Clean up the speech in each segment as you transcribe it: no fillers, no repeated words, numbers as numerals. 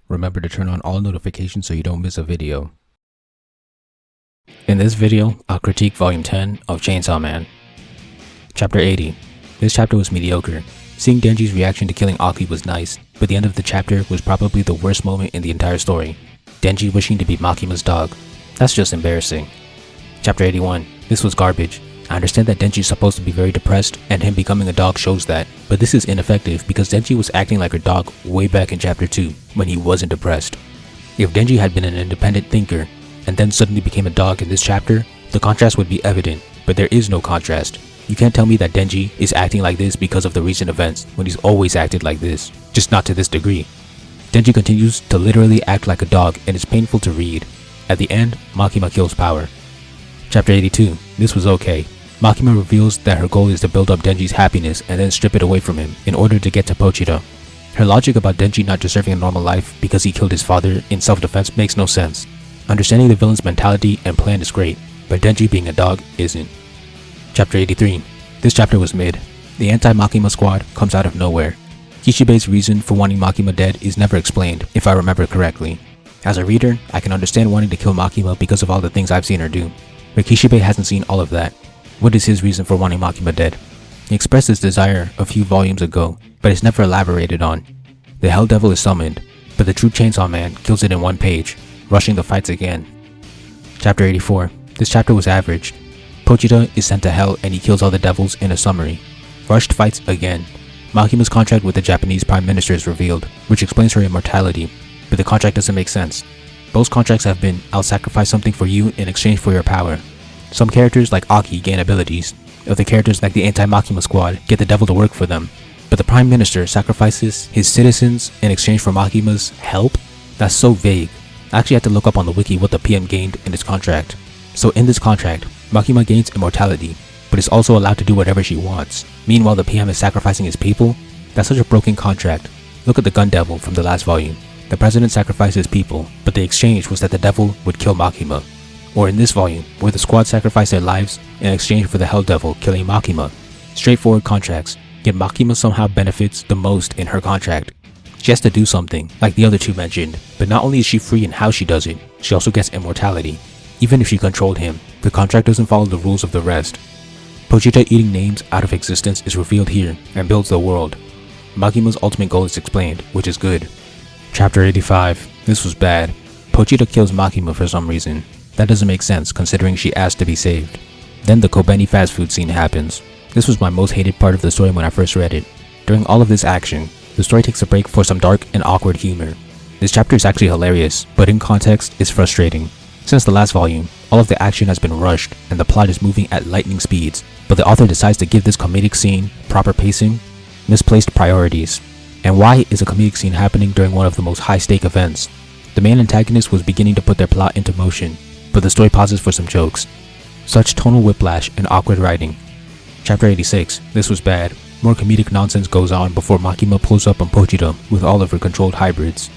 remember to turn on all notifications so you don't miss a video. In this video, I'll critique Volume 10 of Chainsaw Man. Chapter 80. This chapter was mediocre. Seeing Denji's reaction to killing Aki was nice, but the end of the chapter was probably the worst moment in the entire story. Denji wishing to be Makima's dog. That's just embarrassing. Chapter 81. This was garbage. I understand that Denji is supposed to be very depressed, and him becoming a dog shows that, but this is ineffective because Denji was acting like a dog way back in Chapter 2, when he wasn't depressed. If Denji had been an independent thinker, and then suddenly became a dog in this chapter, the contrast would be evident, but there is no contrast. You can't tell me that Denji is acting like this because of the recent events, when he's always acted like this, just not to this degree. Denji continues to literally act like a dog, and it's painful to read. At the end, Makima kills power. Chapter 82. This was okay. Makima reveals that her goal is to build up Denji's happiness and then strip it away from him in order to get to Pochita. Her logic about Denji not deserving a normal life because he killed his father in self-defense makes no sense. Understanding the villain's mentality and plan is great, but Denji being a dog isn't. Chapter 83. This chapter was mid. The anti-Makima squad comes out of nowhere. Kishibe's reason for wanting Makima dead is never explained, if I remember correctly. As a reader, I can understand wanting to kill Makima because of all the things I've seen her do, but Kishibe hasn't seen all of that. What is his reason for wanting Makima dead? He expressed his desire a few volumes ago, but it's never elaborated on. The Hell Devil is summoned, but the true Chainsaw Man kills it in one page, rushing the fights again. Chapter 84. This chapter was average. Pochita is sent to hell and he kills all the devils in a summary. Rushed fights again. Makima's contract with the Japanese Prime Minister is revealed, which explains her immortality, but the contract doesn't make sense. Both contracts have been, I'll sacrifice something for you in exchange for your power. Some characters like Aki gain abilities. Other characters like the anti-Makima squad get the devil to work for them. But the Prime Minister sacrifices his citizens in exchange for Makima's help? That's so vague. I actually had to look up on the wiki what the PM gained in his contract. So in this contract, Makima gains immortality, but is also allowed to do whatever she wants. Meanwhile, the PM is sacrificing his people? That's such a broken contract. Look at the Gun Devil from the last volume. The president sacrificed his people, but the exchange was that the devil would kill Makima. Or in this volume, where the squad sacrificed their lives in exchange for the Hell Devil killing Makima. Straightforward contracts, yet Makima somehow benefits the most in her contract. She has to do something, like the other two mentioned, but not only is she free in how she does it, she also gets immortality. Even if she controlled him, the contract doesn't follow the rules of the rest. Pochita eating names out of existence is revealed here and builds the world. Makima's ultimate goal is explained, which is good. Chapter 85. This was bad. Pochita kills Makima for some reason. That doesn't make sense considering she asked to be saved. Then the Kobeni fast food scene happens. This was my most hated part of the story when I first read it. During all of this action, the story takes a break for some dark and awkward humor. This chapter is actually hilarious, but in context, it's frustrating. Since the last volume, all of the action has been rushed and the plot is moving at lightning speeds, but the author decides to give this comedic scene proper pacing, misplaced priorities. And why is a comedic scene happening during one of the most high-stake events? The main antagonist was beginning to put their plot into motion, but the story pauses for some jokes. Such tonal whiplash and awkward writing. Chapter 86. This was bad. More comedic nonsense goes on before Makima pulls up on Pochita with all of her controlled hybrids.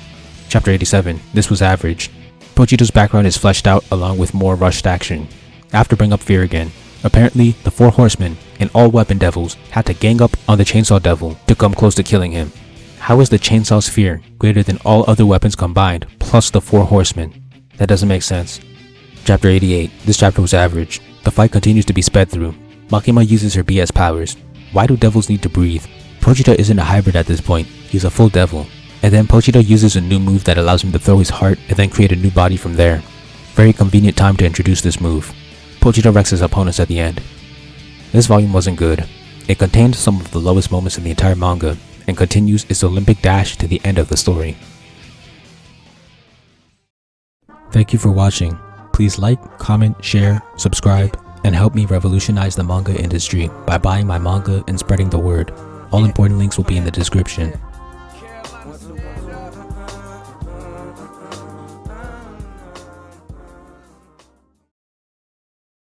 Chapter 87. This was average. Pochita's background is fleshed out along with more rushed action. I have to bring up fear again. Apparently, the 4 horsemen and all weapon devils had to gang up on the Chainsaw Devil to come close to killing him. How is the Chainsaw's fear greater than all other weapons combined plus the 4 horsemen? That doesn't make sense. Chapter 88. This chapter was average. The fight continues to be sped through. Makima uses her BS powers. Why do devils need to breathe? Pochita isn't a hybrid at this point. He's a full devil. And then Pochita uses a new move that allows him to throw his heart and then create a new body from there. Very convenient time to introduce this move. Pochita wrecks his opponents at the end. This volume wasn't good. It contained some of the lowest moments in the entire manga and continues its Olympic dash to the end of the story. Thank you for watching. Please like, comment, share, subscribe, and help me revolutionize the manga industry by buying my manga and spreading the word. All important links will be in the description.